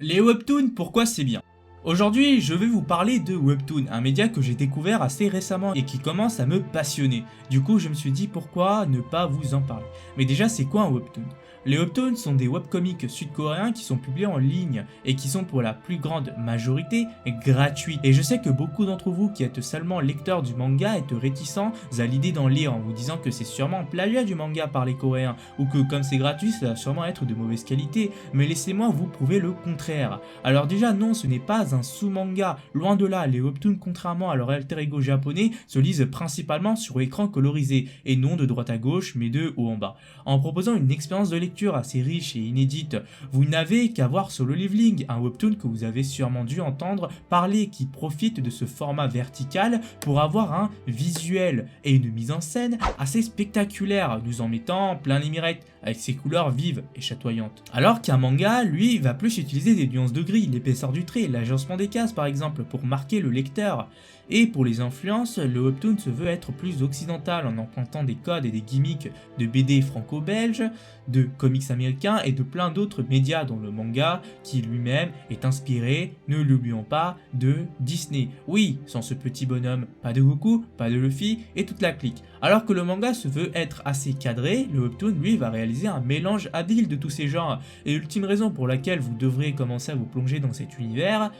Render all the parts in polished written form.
Les webtoons, pourquoi c'est bien? Aujourd'hui, je vais vous parler de Webtoon, un média que j'ai découvert assez récemment et qui commence à me passionner. Du coup, je me suis dit pourquoi ne pas vous en parler. Mais déjà, c'est quoi un Webtoon? Les Webtoons sont des webcomics sud-coréens qui sont publiés en ligne et qui sont pour la plus grande majorité gratuits. Et je sais que beaucoup d'entre vous qui êtes seulement lecteurs du manga êtes réticents à l'idée d'en lire en vous disant que c'est sûrement un plagiat du manga par les Coréens ou que comme c'est gratuit, ça va sûrement être de mauvaise qualité. Mais laissez-moi vous prouver le contraire. Alors déjà, non, ce n'est pas un sous-manga, loin de là, les webtoons contrairement à leur alter ego japonais se lisent principalement sur écran colorisé et non de droite à gauche mais de haut en bas. En proposant une expérience de lecture assez riche et inédite, vous n'avez qu'à voir Solo Leveling, un webtoon que vous avez sûrement dû entendre parler qui profite de ce format vertical pour avoir un visuel et une mise en scène assez spectaculaire, nous en mettant plein les mirettes avec ses couleurs vives et chatoyantes. Alors qu'un manga, lui, va plus utiliser des nuances de gris, l'épaisseur du trait, l'agencement des cases par exemple pour marquer le lecteur. Et pour les influences, le webtoon se veut être plus occidental en empruntant des codes et des gimmicks de BD franco-belge, de comics américains et de plein d'autres médias dont le manga qui lui-même est inspiré, ne l'oublions pas, de Disney. Oui, sans ce petit bonhomme, pas de Goku, pas de Luffy et toute la clique. Alors que le manga se veut être assez cadré, le webtoon lui va réaliser un mélange habile de tous ces genres. Et l'ultime raison pour laquelle vous devrez commencer à vous plonger dans cet univers,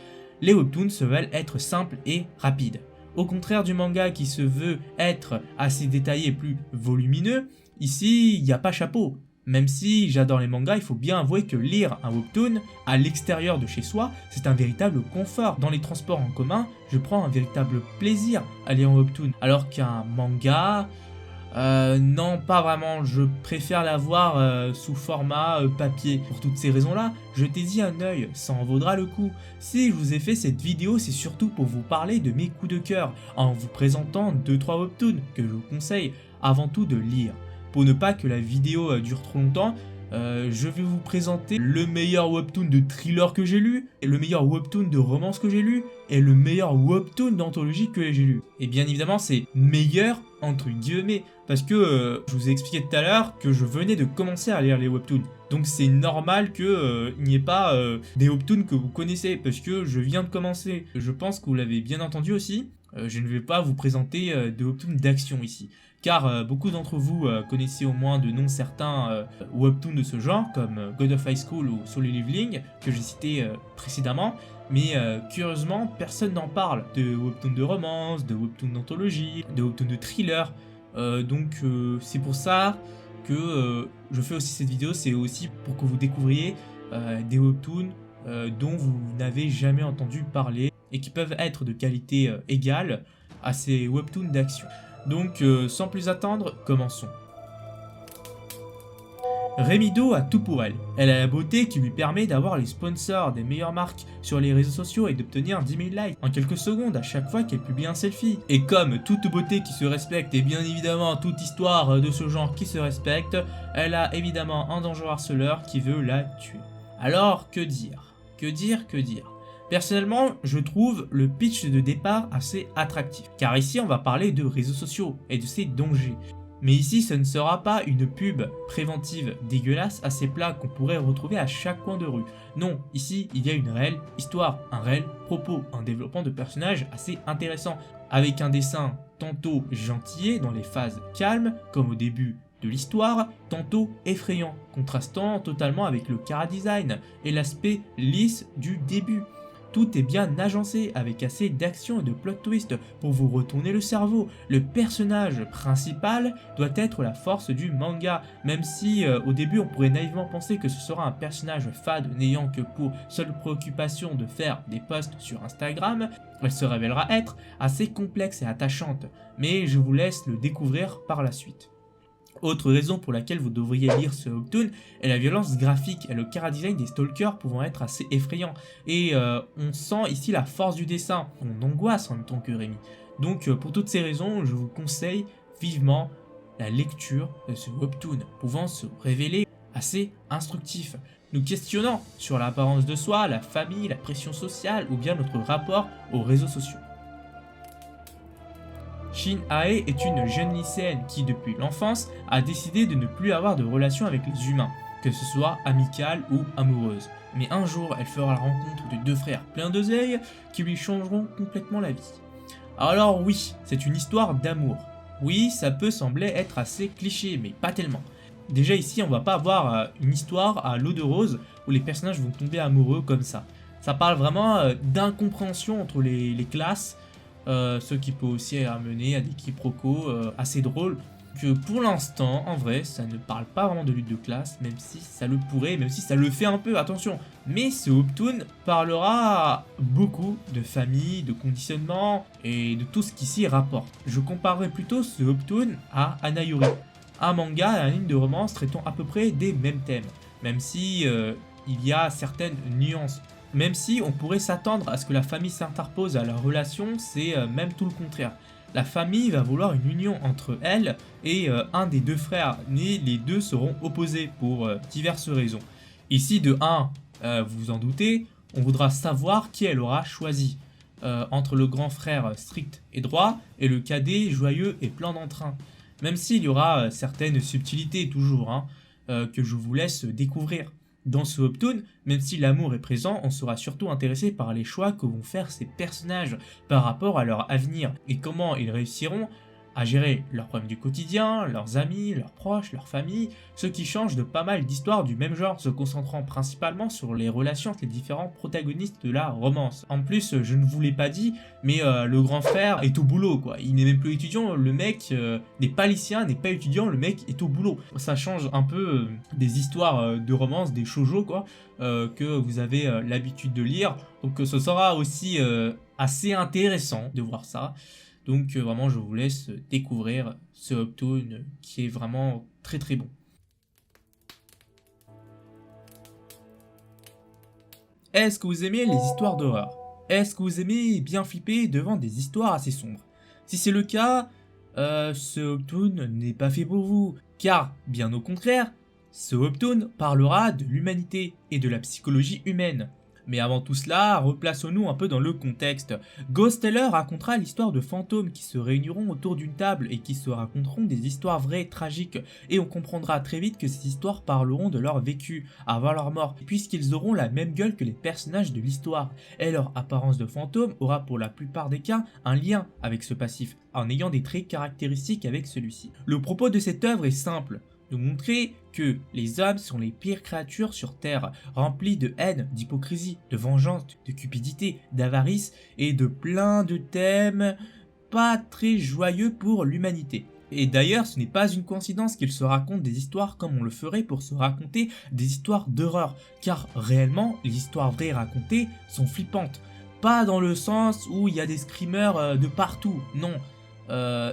les webtoons se veulent être simples et rapides. Au contraire du manga qui se veut être assez détaillé et plus volumineux, ici il n'y a pas chapeau. Même si j'adore les mangas, il faut bien avouer que lire un webtoon à l'extérieur de chez soi, c'est un véritable confort. Dans les transports en commun, je prends un véritable plaisir à lire un webtoon. Alors qu'un manga, non, pas vraiment. Je préfère l'avoir sous format papier. Pour toutes ces raisons-là, jetez-y un œil, ça en vaudra le coup. Si je vous ai fait cette vidéo, c'est surtout pour vous parler de mes coups de cœur, en vous présentant 2-3 webtoons que je vous conseille avant tout de lire. Pour ne pas que la vidéo dure trop longtemps, je vais vous présenter le meilleur webtoon de thriller que j'ai lu, et le meilleur webtoon de romance que j'ai lu, et le meilleur webtoon d'anthologie que j'ai lu. Et bien évidemment, c'est meilleur entre guillemets, parce que je vous ai expliqué tout à l'heure que je venais de commencer à lire les webtoons. Donc c'est normal qu'il n'y ait pas des webtoons que vous connaissez, parce que je viens de commencer. Je pense que vous l'avez bien entendu aussi, je ne vais pas vous présenter de webtoons d'action ici. Car beaucoup d'entre vous connaissez au moins de noms certains webtoons de ce genre, comme God of High School ou Solo Leveling, que j'ai cité précédemment, mais curieusement, personne n'en parle de webtoons de romance, de webtoons d'anthologie, de webtoons de thriller, donc c'est pour ça que je fais aussi cette vidéo, c'est aussi pour que vous découvriez des webtoons dont vous n'avez jamais entendu parler et qui peuvent être de qualité égale à ces webtoons d'action. Donc sans plus attendre, commençons. Remido a tout pour elle. Elle a la beauté qui lui permet d'avoir les sponsors des meilleures marques sur les réseaux sociaux et d'obtenir 10 000 likes en quelques secondes à chaque fois qu'elle publie un selfie. Et comme toute beauté qui se respecte et bien évidemment toute histoire de ce genre qui se respecte, elle a évidemment un dangereux harceleur qui veut la tuer. Alors que dire? Que dire? Que dire? Personnellement, je trouve le pitch de départ assez attractif, car ici on va parler de réseaux sociaux et de ses dangers. Mais ici ce ne sera pas une pub préventive dégueulasse à ces plats qu'on pourrait retrouver à chaque coin de rue. Non, ici il y a une réelle histoire, un réel propos, un développement de personnages assez intéressant, avec un dessin tantôt gentillet dans les phases calmes, comme au début de l'histoire, tantôt effrayant, contrastant totalement avec le chara-design et l'aspect lisse du début. Tout est bien agencé avec assez d'action et de plot twist pour vous retourner le cerveau. Le personnage principal doit être la force du manga, même si au début on pourrait naïvement penser que ce sera un personnage fade n'ayant que pour seule préoccupation de faire des posts sur Instagram, elle se révélera être assez complexe et attachante, mais je vous laisse le découvrir par la suite. Autre raison pour laquelle vous devriez lire ce webtoon est la violence graphique et le chara-design des stalkers pouvant être assez effrayants. Et on sent ici la force du dessin, on angoisse en même temps que Rémi. Donc pour toutes ces raisons, je vous conseille vivement la lecture de ce webtoon, pouvant se révéler assez instructif, nous questionnant sur l'apparence de soi, la famille, la pression sociale ou bien notre rapport aux réseaux sociaux. Shin Ae est une jeune lycéenne qui, depuis l'enfance, a décidé de ne plus avoir de relation avec les humains, que ce soit amicale ou amoureuse. Mais un jour, elle fera la rencontre de deux frères pleins d'oseille qui lui changeront complètement la vie. Alors oui, c'est une histoire d'amour. Oui, ça peut sembler être assez cliché, mais pas tellement. Déjà ici, on va pas avoir une histoire à l'eau de rose où les personnages vont tomber amoureux comme ça. Ça parle vraiment d'incompréhension entre les classes, ce qui peut aussi amener à des quiproquos assez drôles. Que pour l'instant, en vrai, ça ne parle pas vraiment de lutte de classe, même si ça le pourrait, même si ça le fait un peu, attention. Mais ce Webtoon parlera beaucoup de famille, de conditionnement et de tout ce qui s'y rapporte. Je comparerais plutôt ce Webtoon à Anayuri, un manga et un anime de romance traitant à peu près des mêmes thèmes, même si il y a certaines nuances. Même si on pourrait s'attendre à ce que la famille s'interpose à la relation, c'est même tout le contraire. La famille va vouloir une union entre elle et un des deux frères, mais les deux seront opposés pour diverses raisons. Ici, de 1, vous vous en doutez, on voudra savoir qui elle aura choisi, entre le grand frère strict et droit et le cadet joyeux et plein d'entrain. Même s'il y aura certaines subtilités toujours, que je vous laisse découvrir. Dans ce Webtoon, même si l'amour est présent, on sera surtout intéressé par les choix que vont faire ces personnages par rapport à leur avenir et comment ils réussiront à gérer leurs problèmes du quotidien, leurs amis, leurs proches, leur famille, ce qui change de pas mal d'histoires du même genre, se concentrant principalement sur les relations entre les différents protagonistes de la romance. En plus, je ne vous l'ai pas dit, mais le grand frère est au boulot, quoi. Il n'est même plus étudiant, le mec n'est pas lycéen, n'est pas étudiant, le mec est au boulot. Ça change un peu des histoires de romance, des shoujo, quoi, que vous avez l'habitude de lire. Donc ce sera aussi assez intéressant de voir ça. Donc vraiment, je vous laisse découvrir ce Webtoon qui est vraiment très très bon. Est-ce que vous aimez les histoires d'horreur? Est-ce que vous aimez bien flipper devant des histoires assez sombres? Si c'est le cas, ce Webtoon n'est pas fait pour vous, car bien au contraire, ce Webtoon parlera de l'humanité et de la psychologie humaine. Mais avant tout cela, replaçons-nous un peu dans le contexte. Ghostteller racontera l'histoire de fantômes qui se réuniront autour d'une table et qui se raconteront des histoires vraies, tragiques, et on comprendra très vite que ces histoires parleront de leur vécu avant leur mort, puisqu'ils auront la même gueule que les personnages de l'histoire, et leur apparence de fantôme aura pour la plupart des cas un lien avec ce passif, en ayant des traits caractéristiques avec celui-ci. Le propos de cette œuvre est simple, nous montrer que les hommes sont les pires créatures sur Terre, remplies de haine, d'hypocrisie, de vengeance, de cupidité, d'avarice et de plein de thèmes pas très joyeux pour l'humanité. Et d'ailleurs, ce n'est pas une coïncidence qu'ils se racontent des histoires comme on le ferait pour se raconter des histoires d'horreur, car réellement, les histoires vraies racontées sont flippantes. Pas dans le sens où il y a des screamers de partout, non.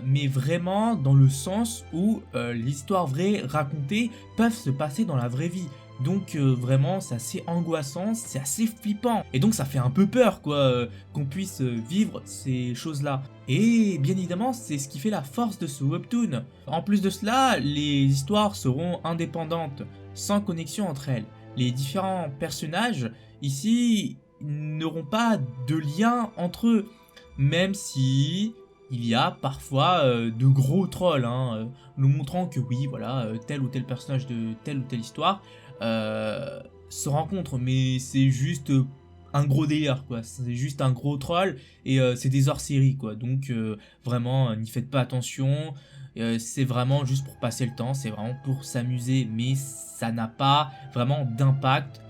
Mais vraiment dans le sens où les histoires vraies racontées peuvent se passer dans la vraie vie. Donc vraiment c'est assez angoissant, c'est assez flippant. Et donc ça fait un peu peur quoi, qu'on puisse vivre ces choses-là. Et bien évidemment c'est ce qui fait la force de ce Webtoon. En plus de cela, les histoires seront indépendantes, sans connexion entre elles. Les différents personnages ici n'auront pas de lien entre eux. Même si il y a parfois de gros trolls, nous montrant que oui, voilà, tel ou tel personnage de telle ou telle histoire se rencontre, mais c'est juste un gros délire, quoi. C'est juste un gros troll et c'est des hors-série, quoi. Donc vraiment, n'y faites pas attention. C'est vraiment juste pour passer le temps, c'est vraiment pour s'amuser, mais ça n'a pas vraiment d'impact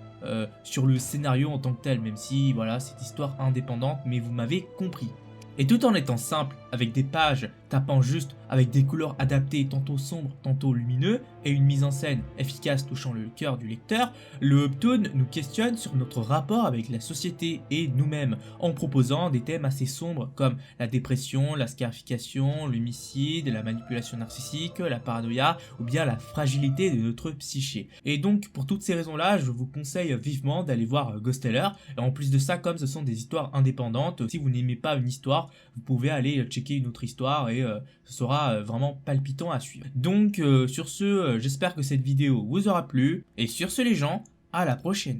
sur le scénario en tant que tel, même si voilà, c'est une histoire indépendante, mais vous m'avez compris. Et tout en étant simple, avec des pages tapant juste, avec des couleurs adaptées tantôt sombres, tantôt lumineux, et une mise en scène efficace touchant le cœur du lecteur, le Webtoon nous questionne sur notre rapport avec la société et nous-mêmes, en proposant des thèmes assez sombres comme la dépression, la scarification, l'homicide, la manipulation narcissique, la paranoïa, ou bien la fragilité de notre psyché. Et donc pour toutes ces raisons-là, je vous conseille vivement d'aller voir Ghostteller, et en plus de ça, comme ce sont des histoires indépendantes, si vous n'aimez pas une histoire, vous pouvez aller checker une autre histoire et ce sera vraiment palpitant à suivre. Donc sur ce, j'espère que cette vidéo vous aura plu et sur ce les gens, à la prochaine.